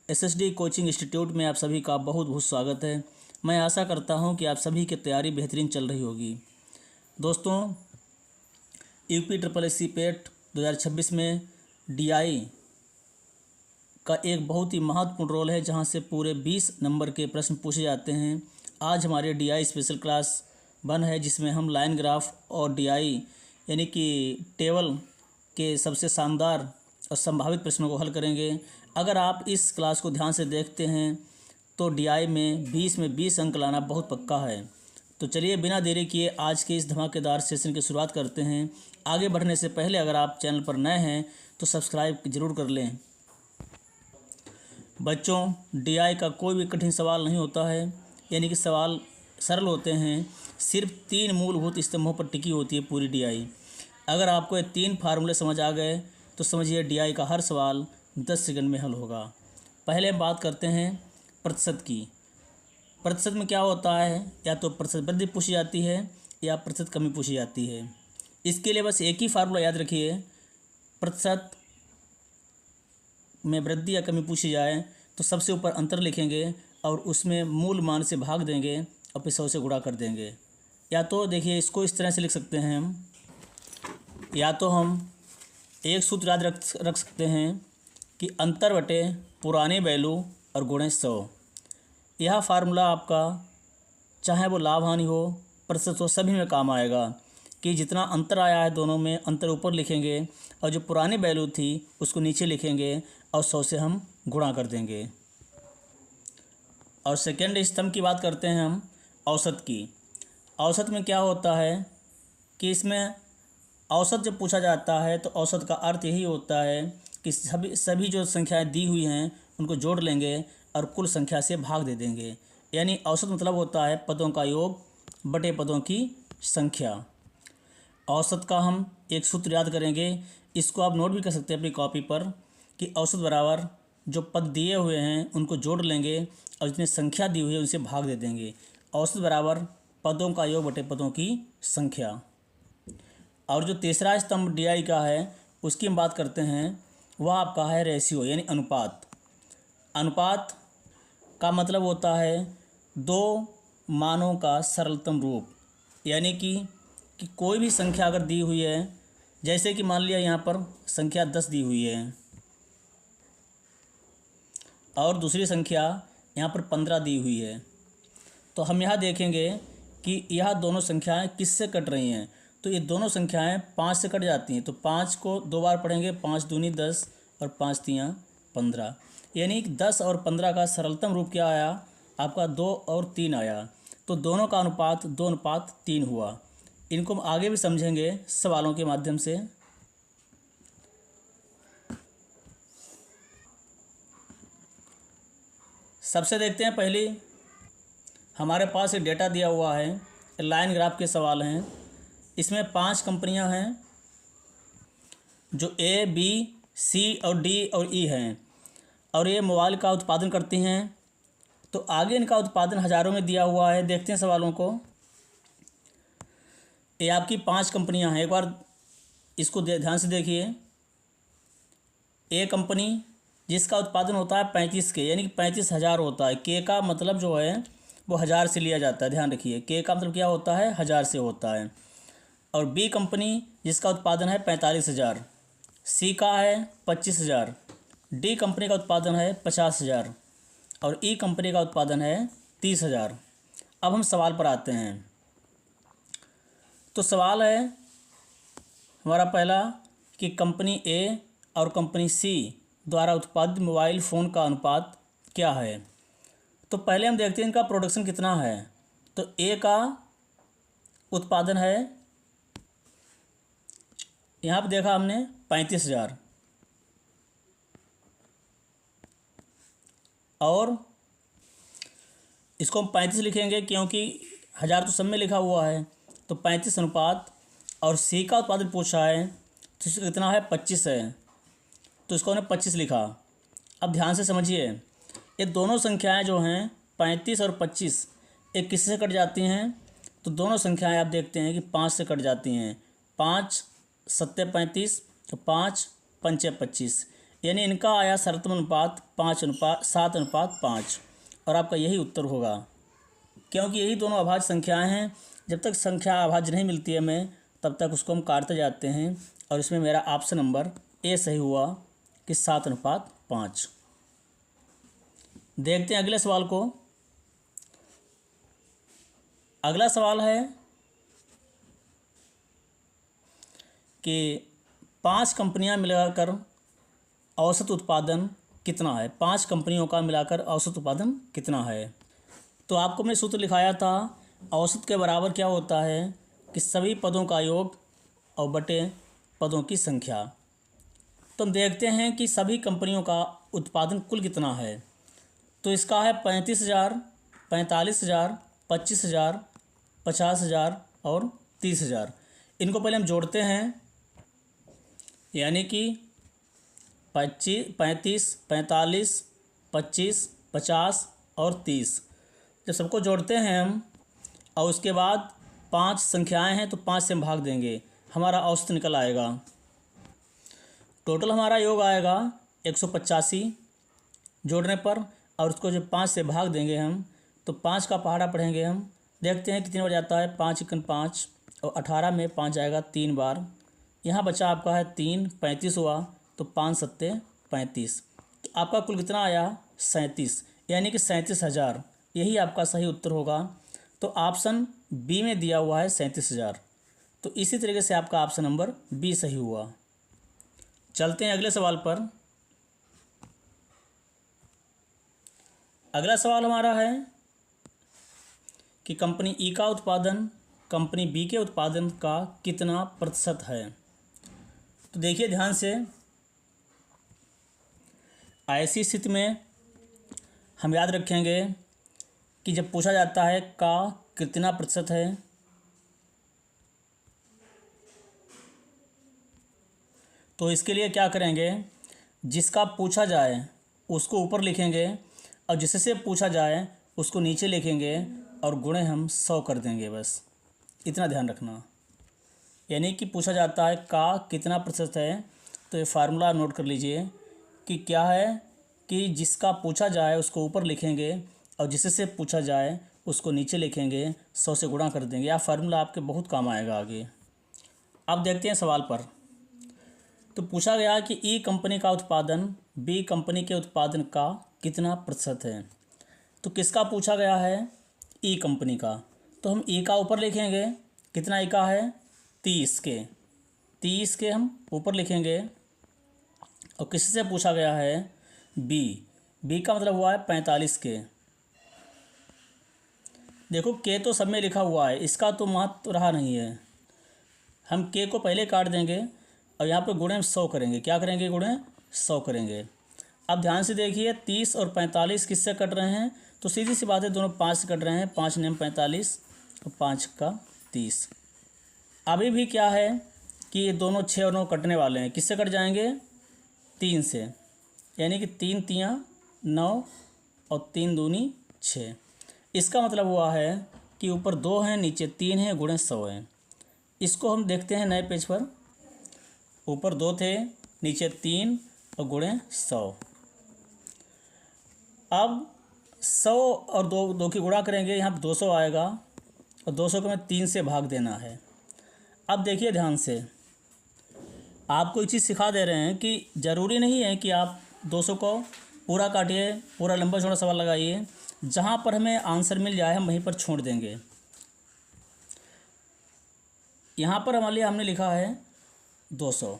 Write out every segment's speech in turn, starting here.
SSD coaching institute में आप सभी का बहुत बहुत स्वागत है। मैं आशा करता हूं कि आप सभी की तैयारी बेहतरीन चल रही होगी। दोस्तों, यूपी ट्रिपल एस सी पेट 2026 में डीआई का एक बहुत ही महत्वपूर्ण रोल है, जहां से पूरे 20 नंबर के प्रश्न पूछे जाते हैं। आज हमारे डीआई स्पेशल क्लास 1 है, जिसमें हम लाइन ग्राफ और डीआई यानी कि टेबल के सबसे शानदार और संभावित प्रश्नों को हल करेंगे। अगर आप इस क्लास को ध्यान से देखते हैं तो डीआई में 20 में 20 अंक लाना बहुत पक्का है। तो चलिए बिना देरी किए आज के इस धमाकेदार सेशन की शुरुआत करते हैं। आगे बढ़ने से पहले अगर आप चैनल पर नए हैं तो सब्सक्राइब ज़रूर कर लें। बच्चों, डीआई का कोई भी कठिन सवाल नहीं होता है, यानी कि सवाल सरल होते हैं। सिर्फ 3 मूलभूत स्तंभों पर टिकी होती है पूरी डीआई। अगर आपको ये 3 फार्मूले समझ आ गए तो समझिए डीआई का हर सवाल 10 सेकंड में हल होगा। पहले बात करते हैं प्रतिशत की। प्रतिशत में क्या होता है, या तो प्रतिशत वृद्धि पूछी जाती है या प्रतिशत कमी पूछी जाती है। इसके लिए बस एक ही फार्मूला याद रखिए। प्रतिशत में वृद्धि या कमी पूछी जाए तो सबसे ऊपर अंतर लिखेंगे और उसमें मूल मान से भाग देंगे और फिर 100 से गुणा कर देंगे। या तो देखिए, इसको इस तरह से लिख सकते हैं हम, या तो हम एक सूत्र याद रख सकते हैं कि अंतर बटे पुराने वैल्यू और गुणे 100। यह फार्मूला आपका चाहे वो लाभ हानि हो, प्रतिशत हो, सभी में काम आएगा कि जितना अंतर आया है दोनों में, अंतर ऊपर लिखेंगे और जो पुरानी वैल्यू थी उसको नीचे लिखेंगे और 100 से हम गुणा कर देंगे। और सेकेंड स्तंभ की बात करते हैं हम औसत की। औसत में क्या होता है कि इसमें औसत जब पूछा जाता है तो औसत का अर्थ यही होता है कि सभी जो संख्याएं दी हुई हैं उनको जोड़ लेंगे और कुल संख्या से भाग दे देंगे। यानी औसत मतलब होता है पदों का योग बटे पदों की संख्या। औसत का हम एक सूत्र याद करेंगे, इसको आप नोट भी कर सकते हैं अपनी कॉपी पर, कि औसत बराबर जो पद दिए हुए हैं उनको जोड़ लेंगे और जितनी संख्या दी हुई है उनसे भाग दे देंगे। औसत बराबर पदों का योग बटे पदों की संख्या। और जो तीसरा स्तंभ डीआई का है उसकी हम बात करते हैं, वह आपका है रेशियो यानी अनुपात। अनुपात का मतलब होता है 2 मानों का सरलतम रूप। यानी कि कोई भी संख्या अगर दी हुई है, जैसे कि मान लिया यहाँ पर संख्या 10 दी हुई है और दूसरी संख्या यहाँ पर 15 दी हुई है, तो हम यहाँ देखेंगे कि यह दोनों संख्याएं किससे कट रही हैं। तो ये दोनों संख्याएं 5 से कट जाती हैं, तो 5 को 2 बार पढ़ेंगे, 5 दूनी 10 और 5 तियाँ 15। यानी कि 10 और 15 का सरलतम रूप क्या आया आपका, 2 और 3 आया। तो दोनों का अनुपात 2:3 हुआ। इनको हम आगे भी समझेंगे सवालों के माध्यम से। सबसे देखते हैं, पहले हमारे पास एक डेटा दिया हुआ है, लाइन ग्राफ के सवाल हैं। इसमें 5 कंपनियां हैं जो ए, बी, सी और डी और ई हैं, और ये मोबाइल का उत्पादन करती हैं। तो आगे इनका उत्पादन हज़ारों में दिया हुआ है। देखते हैं सवालों को। ये आपकी 5 कंपनियां हैं, एक बार इसको ध्यान से देखिए। ए कंपनी जिसका उत्पादन होता है 35 के, यानी कि 35,000 होता है। के का मतलब जो है वो 1000 से लिया जाता है, ध्यान रखिए। के का मतलब क्या होता है, 1000 से होता है। और बी कंपनी जिसका उत्पादन है 45,000, सी का है 25,000, डी कंपनी का उत्पादन है 50,000 और ई कंपनी का उत्पादन है 30,000। अब हम सवाल पर आते हैं। तो सवाल है हमारा पहला कि कंपनी ए और कंपनी सी द्वारा उत्पादित मोबाइल फ़ोन का अनुपात क्या है। तो पहले हम देखते हैं इनका प्रोडक्शन कितना है। तो ए का उत्पादन है, यहाँ पर देखा हमने 35,000, और इसको हम 35 लिखेंगे क्योंकि 1000 तो सब में लिखा हुआ है। तो 35 अनुपात, और सी का उत्पादन पूछा है तो इसका कितना है, 25 है, तो इसको हमने 25 लिखा। अब ध्यान से समझिए, ये दोनों संख्याएं जो हैं 35 और 25 एक किससे कट जाती हैं। तो दोनों संख्याएं आप देखते हैं कि 5 से कट जाती हैं। 5 सत्ते 35, तो 5 पंचे 25। यानी इनका आया सर्वोत्तम अनुपात 5:7:5 और आपका यही उत्तर होगा, क्योंकि यही दोनों अभाज्य संख्याएं हैं। जब तक संख्या अभाज्य नहीं मिलती है हमें, तब तक उसको हम काटते जाते हैं और इसमें मेरा ऑप्शन नंबर ए सही हुआ कि 7:5। देखते हैं अगले सवाल को। अगला सवाल है कि 5 कंपनियां मिलाकर औसत उत्पादन कितना है। 5 कंपनियों का मिलाकर औसत उत्पादन कितना है। तो आपको मैंने सूत्र लिखाया था, औसत के बराबर क्या होता है कि सभी पदों का योग और बटे पदों की संख्या। तो हम देखते हैं कि सभी कंपनियों का उत्पादन कुल कितना है। तो इसका है 35,000, 45,000, 25,000, 50,000 और 30,000। इनको पहले हम जोड़ते हैं, यानी कि 25, 35, 45, 25, 50 और 30। जब सबको जोड़ते हैं हम और उसके बाद 5 संख्याएं हैं तो 5 से हम भाग देंगे, हमारा औसत निकल आएगा। टोटल हमारा योग आएगा 185 जोड़ने पर, और उसको जब 5 से भाग देंगे हम तो 5 का पहाड़ा पढ़ेंगे हम। देखते हैं कितनी बार जाता है, 5 × 5 और 18 में 5 जाएगा 3 बार। यहाँ बचा आपका है 3, 35 हुआ तो 5 सत्ते 35। तो आपका कुल कितना आया 37, यानी कि 37,000। यही आपका सही उत्तर होगा। तो ऑप्शन बी में दिया हुआ है 37,000। तो इसी तरीके से आपका ऑप्शन नंबर बी सही हुआ। चलते हैं अगले सवाल पर। अगला सवाल हमारा है कि कंपनी ई का उत्पादन कंपनी बी के उत्पादन का कितना प्रतिशत है। तो देखिए ध्यान से, ऐसी स्थिति में हम याद रखेंगे कि जब पूछा जाता है का कितना प्रतिशत है, तो इसके लिए क्या करेंगे, जिसका पूछा जाए उसको ऊपर लिखेंगे और जिससे पूछा जाए उसको नीचे लिखेंगे और गुणे हम 100 कर देंगे। बस इतना ध्यान रखना। यानी कि पूछा जाता है का कितना प्रतिशत है, तो ये फार्मूला नोट कर लीजिए कि क्या है कि जिसका पूछा जाए उसको ऊपर लिखेंगे और जिससे पूछा जाए उसको नीचे लिखेंगे, 100 से गुणा कर देंगे। यह फार्मूला आपके बहुत काम आएगा आगे। अब देखते हैं सवाल पर। तो पूछा गया कि ई कंपनी का उत्पादन बी कंपनी के उत्पादन का कितना प्रतिशत है। तो किसका पूछा गया है, ई कंपनी का। तो हम ई का ऊपर लिखेंगे, कितना ई का है 30 के, 30 के हम ऊपर लिखेंगे। और किससे पूछा गया है बी, बी का मतलब हुआ है 45 के। देखो के तो सब में लिखा हुआ है, इसका तो महत्व रहा नहीं है। हम के को पहले काट देंगे और यहाँ पे गुणे 100 करेंगे। क्या करेंगे, गुणे 100 करेंगे। अब ध्यान से देखिए 30 और 45 किससे कट रहे हैं, तो सीधी सी बात है दोनों 5 से कट रहे हैं। 5 नेम 45 और 5 का 30। अभी भी क्या है कि ये दोनों 6 और 9 कटने वाले हैं, किससे कट जाएंगे 3 से, यानी कि 3 तियाँ 9 और 3 दूनी 6। इसका मतलब हुआ है कि ऊपर 2 हैं नीचे 3 हैं, गुणे 100 हैं। इसको हम देखते हैं नए पेज पर। ऊपर 2 थे नीचे 3 और गुणे 100। अब 100 और 2 की गुणा करेंगे, यहाँ पर 200 आएगा और 200 को हमें 3 से भाग देना है। अब देखिए ध्यान से, आपको एक चीज़ सिखा दे रहे हैं कि ज़रूरी नहीं है कि आप 200 को पूरा काटिए, पूरा लंबा चौड़ा सवाल लगाइए। जहाँ पर हमें आंसर मिल जाए हम वहीं पर छोड़ देंगे। यहाँ पर हमारे लिए हमने लिखा है 200,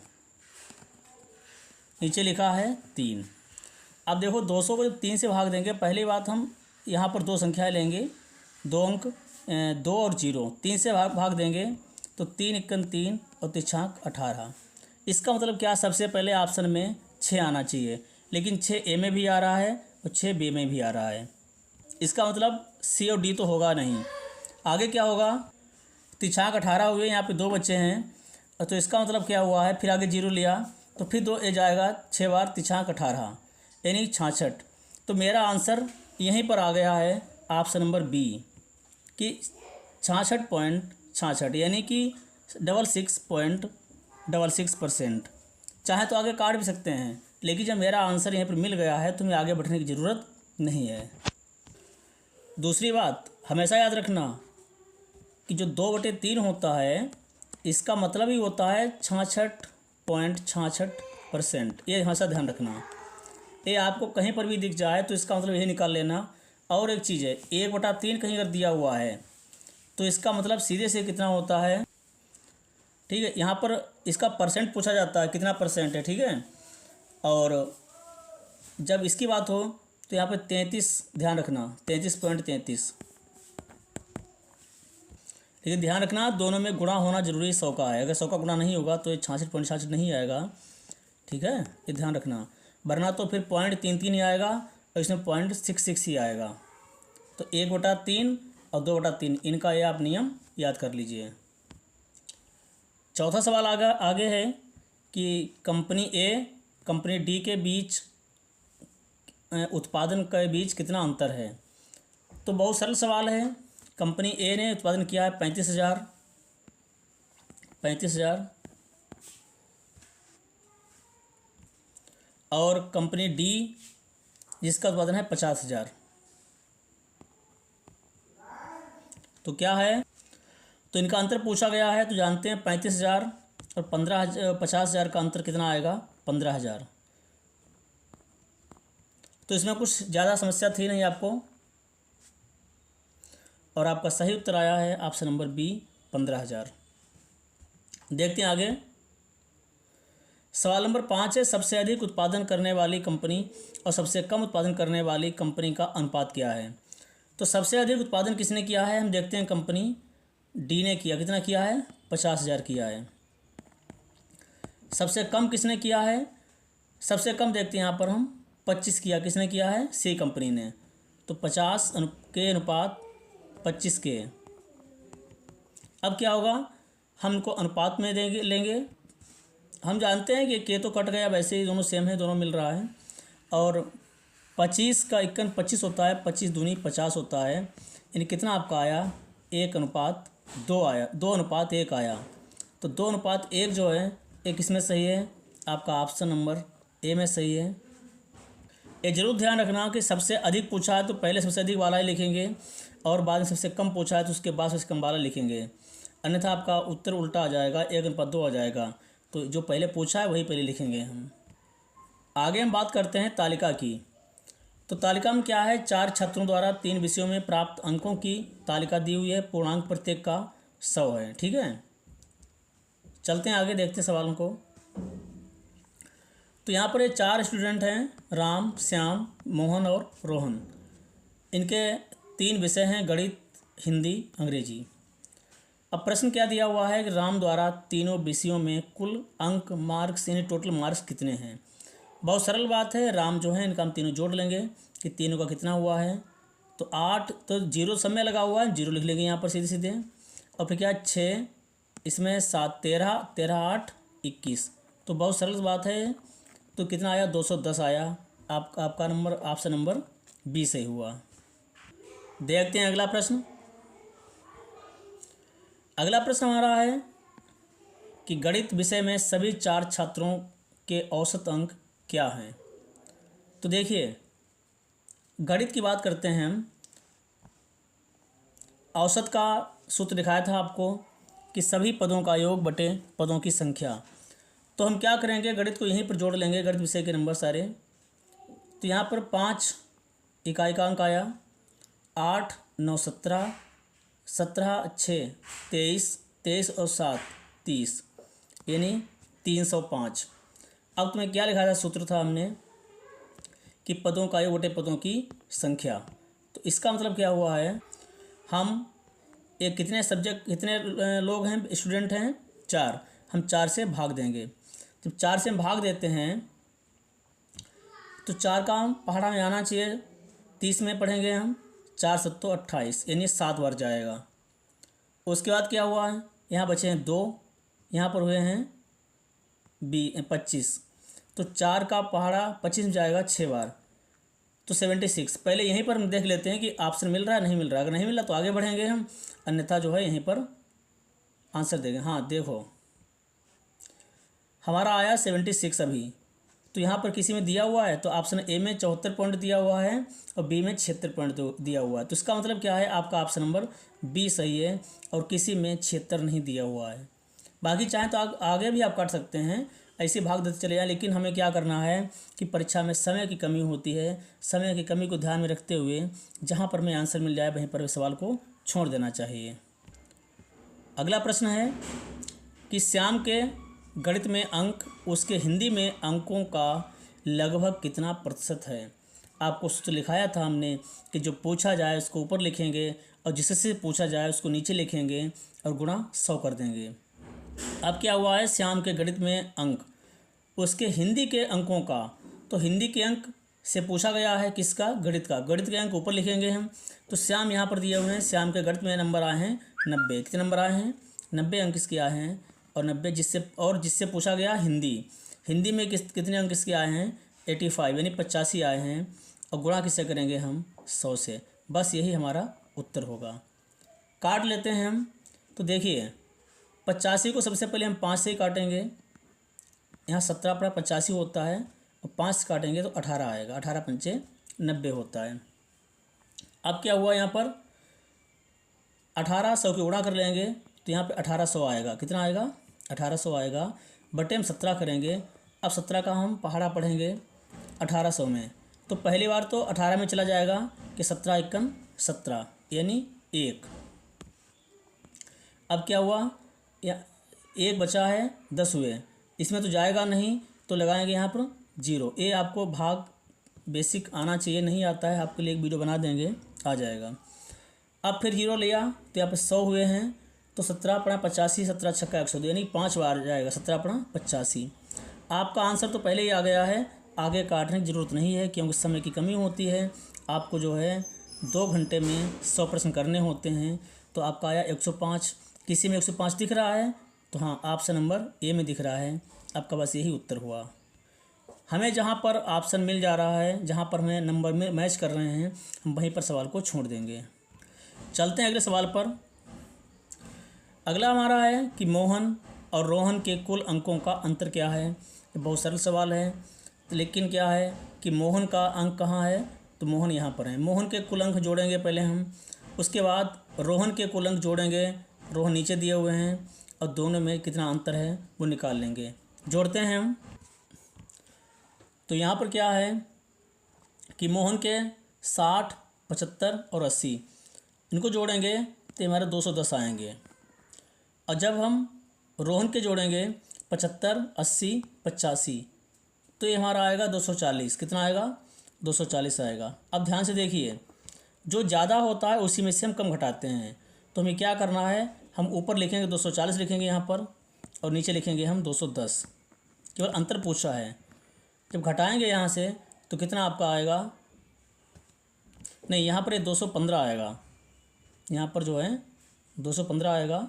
नीचे लिखा है 3। अब देखो 200 को जब 3 से भाग देंगे, पहली बात हम यहाँ पर 2 संख्याएं लेंगे, 2 अंक 2 और 0, 3 से भाग देंगे तो 3 × 3 और 3 18। इसका मतलब क्या, सबसे पहले ऑप्शन में 6 आना चाहिए, लेकिन 6 ए में भी आ रहा है और 6 बी में भी आ रहा है। इसका मतलब सी और डी तो होगा नहीं। आगे क्या होगा, 3 18 हुए, यहाँ पे 2 बच्चे हैं तो इसका मतलब क्या हुआ है, फिर आगे 0 लिया तो फिर 2 ए जाएगा, 6 बार 3 18 यानी 66। तो मेरा आंसर यहीं पर आ गया है ऑप्शन नंबर बी कि 66.66 यानी कि 66.66%। चाहे तो आगे काट भी सकते हैं, लेकिन जब मेरा आंसर यहाँ पर मिल गया है तो हमें आगे बढ़ने की ज़रूरत नहीं है। दूसरी बात हमेशा याद रखना कि जो 2/3 होता है इसका मतलब ही होता है 66.66%। ये हमेशा ध्यान रखना। ये आपको कहीं पर भी दिख जाए तो इसका मतलब यही निकाल लेना। और एक चीज़ है, 1/3 कहीं अगर दिया हुआ है तो इसका मतलब सीधे से कितना होता है, ठीक है। यहाँ पर इसका परसेंट पूछा जाता है, कितना परसेंट है, ठीक है। और जब इसकी बात हो तो यहाँ पे 33 ध्यान रखना, 33.33, ठीक है। ध्यान रखना दोनों में गुणा होना जरूरी 100 का है। अगर 100 का गुणा नहीं होगा तो ये 66.66 नहीं आएगा, ठीक है। ये ध्यान रखना, वरना तो फिर 0.33 ही आएगा और इसमें 0.66 ही आएगा। तो 1/3 और 2/3 इनका ये आप नियम याद कर लीजिए। चौथा सवाल आगे है कि कंपनी ए कंपनी डी के बीच उत्पादन के बीच कितना अंतर है। तो बहुत सरल सवाल है। कंपनी ए ने उत्पादन किया है 35,000 और कंपनी डी जिसका उत्पादन है 50,000। तो क्या है, तो इनका अंतर पूछा गया है। तो जानते हैं 35,000 और 50,000 का अंतर कितना आएगा, 15,000। तो इसमें कुछ ज़्यादा समस्या थी नहीं आपको, और आपका सही उत्तर आया है ऑप्शन नंबर बी, 15,000। देखते हैं आगे। सवाल नंबर 5 है, सबसे अधिक उत्पादन करने वाली कंपनी और सबसे कम उत्पादन करने वाली कंपनी का अनुपात क्या है। तो सबसे अधिक उत्पादन किसने किया है, हम देखते हैं कंपनी डी ने किया। कितना किया है, 50,000 किया है। सबसे कम किसने किया है, सबसे कम देखते हैं यहाँ पर हम 25 किया। किसने किया है, सी कंपनी ने। तो 50 के अनुपात 25 के। अब क्या होगा, हम इनको अनुपात में लेंगे। हम जानते हैं कि के तो कट गया, वैसे ही दोनों सेम है, दोनों मिल रहा है। और 25 का 25 होता है, 25 दूनी 50 होता है। यानी कितना आपका आया, 1:2 आया, 2:1 आया। तो 2:1 जो है एक किसमें सही है, आपका ऑप्शन नंबर ए में सही है। ये जरूर ध्यान रखना कि सबसे अधिक पूछा है तो पहले सबसे अधिक वाला ही लिखेंगे, और बाद में सबसे कम पूछा है तो उसके बाद सबसे कम वाला लिखेंगे, अन्यथा आपका उत्तर उल्टा आ जाएगा, 1:2 आ जाएगा। तो जो पहले पूछा है वही पहले लिखेंगे हम। आगे हम बात करते हैं तालिका की। तो तालिका में क्या है, 4 छात्रों द्वारा 3 विषयों में प्राप्त अंकों की तालिका दी हुई है। पूर्णांक प्रत्येक का 100 है, ठीक है। चलते हैं आगे, देखते हैं सवालों को। तो यहाँ पर ये 4 स्टूडेंट हैं, राम, श्याम, मोहन और रोहन। इनके 3 विषय हैं, गणित, हिंदी, अंग्रेजी। अब प्रश्न क्या दिया हुआ है कि राम द्वारा तीनों विषयों में कुल अंक मार्क्स यानी टोटल मार्क्स कितने हैं। बहुत सरल बात है, राम जो है इनका हम तीनों जोड़ लेंगे कि तीनों का कितना हुआ है। तो 8, तो 0 सब में लगा हुआ है, 0 लिख लेंगे यहाँ पर सीधे सीधे। और फिर क्या 6, इसमें 7, 13, 13, 8, 21। तो बहुत सरल बात है। तो कितना आया, 210 आया। आपका नंबर ऑप्शन नंबर बी सही हुआ। देखते हैं अगला प्रश्न। अगला प्रश्न हमारा है कि गणित विषय में सभी 4 छात्रों के औसत अंक क्या हैं। तो देखिए, गणित की बात करते हैं हम। औसत का सूत्र दिखाया था आपको कि सभी पदों का योग बटे पदों की संख्या। तो हम क्या करेंगे, गणित को यहीं पर जोड़ लेंगे, गणित विषय के नंबर सारे। तो यहाँ पर 5 इकाई का अंक आया, 8, 9, 17, 17, 6, 23, 23 और 7, 30, यानी 305। अब तुम्हें क्या लिखा था, सूत्र था हमने कि पदों का योग बटे पदों की संख्या। तो इसका मतलब क्या हुआ है, हम ये कितने लोग हैं, स्टूडेंट हैं 4, हम 4 से भाग देंगे। जब 4 से हम भाग देते हैं तो 4 का हम पहाड़ा में आना चाहिए, 30 में पढ़ेंगे हम, 4 7 28, यानी 7 बार जाएगा। उसके बाद क्या हुआ है, यहाँ बचे हैं 2, यहाँ पर हुए हैं 25। तो 4 का पहाड़ा 25 में जाएगा 6 बार, तो 76। पहले यहीं पर हम देख लेते हैं कि ऑप्शन मिल रहा है नहीं मिल रहा है। अगर नहीं मिला तो आगे बढ़ेंगे हम, अन्यथा जो है यहीं पर आंसर देंगे। हाँ देखो, हमारा आया 76 अभी। तो यहाँ पर किसी में दिया हुआ है तो ऑप्शन ए में 74 पॉइंट दिया हुआ है और बी में 76 पॉइंट दिया हुआ है। तो इसका मतलब क्या है, आपका ऑप्शन नंबर बी सही है और किसी में 76 नहीं दिया हुआ है। बाकी चाहें तो आगे भी आप काट सकते हैं, ऐसे भाग देते चले जाएं, लेकिन हमें क्या करना है कि परीक्षा में समय की कमी होती है, समय की कमी को ध्यान में रखते हुए जहाँ पर हमें आंसर मिल जाए वहीं पर सवाल को छोड़ देना चाहिए। अगला प्रश्न है कि श्याम के गणित में अंक उसके हिंदी में अंकों का लगभग कितना प्रतिशत है। आपको सूत्र लिखाया था हमने कि जो पूछा जाए उसको ऊपर लिखेंगे और जिससे पूछा जाए उसको नीचे लिखेंगे और गुणा 100 कर देंगे। अब क्या हुआ है, श्याम के गणित में अंक उसके हिंदी के अंकों का, तो हिंदी के अंक से पूछा गया है किसका, गणित का। गणित के अंक ऊपर लिखेंगे हम। तो श्याम यहाँ पर दिए हुए हैं, श्याम के गणित में नंबर आए हैं 90। कितने नंबर आए हैं, 90 अंक इसके आए हैं। और 90 जिससे पूछा गया हिंदी में कितने अंक इसके आए हैं, 85 यानी 85 आए हैं। और गुणा किससे करेंगे हम, 100 से। बस यही हमारा उत्तर होगा। काट लेते हैं हम। तो देखिए 85 को सबसे पहले हम 5 से ही काटेंगे। यहाँ 17 अपना 85 होता है और 5 से काटेंगे तो 18 आएगा। 18 पंचे 90 होता है। अब क्या हुआ, यहाँ पर 1800 की गुणा कर लेंगे तो यहाँ पे 1800 आएगा। कितना आएगा, 1800 आएगा। बटे हम 17 करेंगे। अब 17 का हम पहाड़ा पढ़ेंगे 1800 में, तो पहली बार तो 18 में चला जाएगा कि 17 एकम 17 यानी 1। अब क्या हुआ, या 1 बचा है, 10 हुए। इसमें तो जाएगा नहीं तो लगाएंगे यहाँ पर 0। ये आपको भाग बेसिक आना चाहिए, नहीं आता है, आपके लिए एक वीडियो बना देंगे, आ जाएगा। अब फिर 0 लिया तो यहाँ पे 100 हुए हैं। तो 17 अपना 85, 17 छक्का 102 यानी 5 बार जाएगा 17 अपना 85। आपका आंसर तो पहले ही आ गया है, आगे काटने की ज़रूरत नहीं है क्योंकि समय की कमी होती है। आपको जो है 2 घंटे में 100 प्रश्न करने होते हैं। तो आपका आया 105। किसी में 105 दिख रहा है तो हाँ, ऑप्शन नंबर ए में दिख रहा है। आपका बस यही उत्तर हुआ। हमें जहाँ पर ऑप्शन मिल जा रहा है, जहाँ पर हमें नंबर में मैच कर रहे हैं, हम वहीं पर सवाल को छोड़ देंगे। चलते हैं अगले सवाल पर। अगला हमारा है कि मोहन और रोहन के कुल अंकों का अंतर क्या है। ये बहुत सरल सवाल है, लेकिन क्या है कि मोहन का अंक कहाँ है, तो मोहन यहाँ पर है। मोहन के कुल अंक जोड़ेंगे पहले हम, उसके बाद रोहन के कुल अंक जोड़ेंगे। रोहन नीचे दिए हुए हैं और दोनों में कितना अंतर है वो निकाल लेंगे। जोड़ते हैं हम। तो यहाँ पर क्या है कि मोहन के 60, 75 और 80 इनको जोड़ेंगे तो हमारे 210 आएंगे। और जब हम रोहन के जोड़ेंगे 75, 80, 85 तो ये हमारा आएगा 240। कितना आएगा, 240 आएगा। अब ध्यान से देखिए, जो ज़्यादा होता है उसी में से हम कम घटाते हैं। तो हमें क्या करना है, हम ऊपर लिखेंगे 240 लिखेंगे यहाँ पर और नीचे लिखेंगे हम 210। केवल अंतर पूछा है। जब घटाएंगे यहाँ से तो कितना आपका आएगा, नहीं यहाँ पर ये 215 आएगा। यहाँ पर जो है 215 आएगा।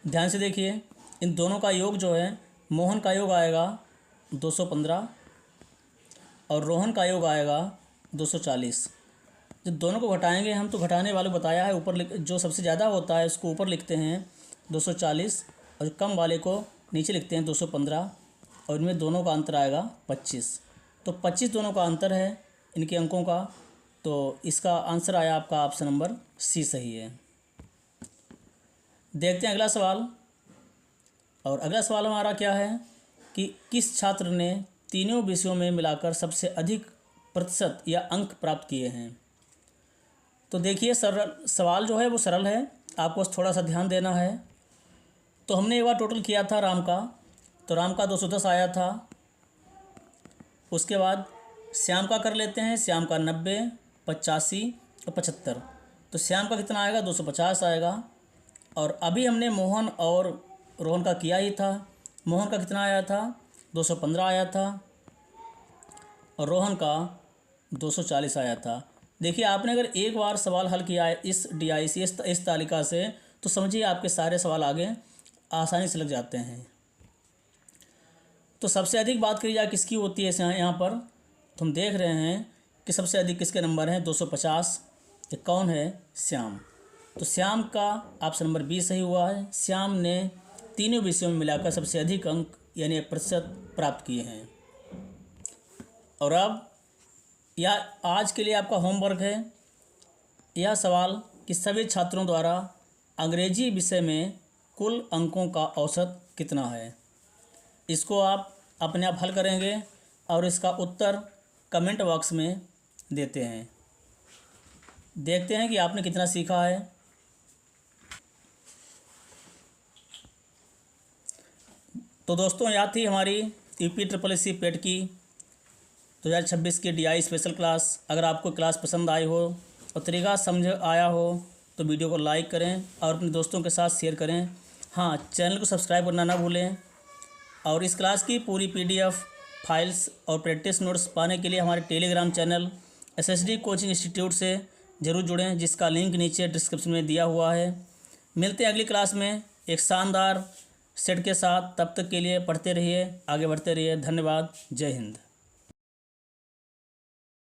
ध्यान से देखिए, इन दोनों का योग जो है, मोहन का योग आएगा 215 और रोहन का योग आएगा 240। जब दोनों को घटाएंगे हम तो घटाने वाले बताया है ऊपर जो सबसे ज़्यादा होता है उसको ऊपर लिखते हैं 240 और कम वाले को नीचे लिखते हैं 215 और इनमें दोनों का अंतर आएगा 25। तो 25 दोनों का अंतर है इनके अंकों का। तो इसका आंसर आया आपका ऑप्शन नंबर सी सही है। देखते हैं अगला सवाल। और अगला सवाल हमारा क्या है कि किस छात्र ने तीनों विषयों में मिलाकर सबसे अधिक प्रतिशत या अंक प्राप्त किए हैं। तो देखिए सरल सवाल जो है वो सरल है, आपको बस थोड़ा सा ध्यान देना है। तो हमने एक बार टोटल किया था राम का, तो राम का 210 आया था। उसके बाद श्याम का कर लेते हैं, श्याम का 90, 85 और 75। तो श्याम का कितना आएगा, 250 आएगा। और अभी हमने मोहन और रोहन का किया ही था। मोहन का कितना आया था, 215 आया था और रोहन का 240 आया था। देखिए आपने अगर एक बार सवाल हल किया है इस DIC इस तालिका से तो समझिए आपके सारे सवाल आगे आसानी से लग जाते हैं। तो सबसे अधिक बात करी जाए किसकी होती है यहाँ पर, तो हम देख रहे हैं कि सबसे अधिक किसके नंबर हैं, 250। ये कौन है, श्याम। तो श्याम का ऑप्शन नंबर बी सही हुआ है। श्याम ने तीनों विषयों में मिलाकर सबसे अधिक अंक यानी प्रतिशत प्राप्त किए हैं। और अब यह आज के लिए आपका होमवर्क है, यह सवाल कि सभी छात्रों द्वारा अंग्रेजी विषय में कुल अंकों का औसत कितना है। इसको आप अपने आप हल करेंगे और इसका उत्तर कमेंट बॉक्स में देते हैं। देखते हैं कि आपने कितना सीखा है। तो दोस्तों, यह थी हमारी UPSSC पेट की 2026 की DI स्पेशल क्लास। अगर आपको क्लास पसंद आई हो और तरीका समझ आया हो तो वीडियो को लाइक करें और अपने दोस्तों के साथ शेयर करें। हाँ, चैनल को सब्सक्राइब करना ना भूलें। और इस क्लास की पूरी PDF फाइल्स और प्रैक्टिस नोट्स पाने के लिए हमारे Telegram channel SSD coaching institute से ज़रूर जुड़ें, जिसका लिंक नीचे डिस्क्रिप्शन में दिया हुआ है। मिलते हैं अगली क्लास में एक शानदार सेट के साथ। तब तक के लिए पढ़ते रहिए, आगे बढ़ते रहिए। धन्यवाद। जय हिंद।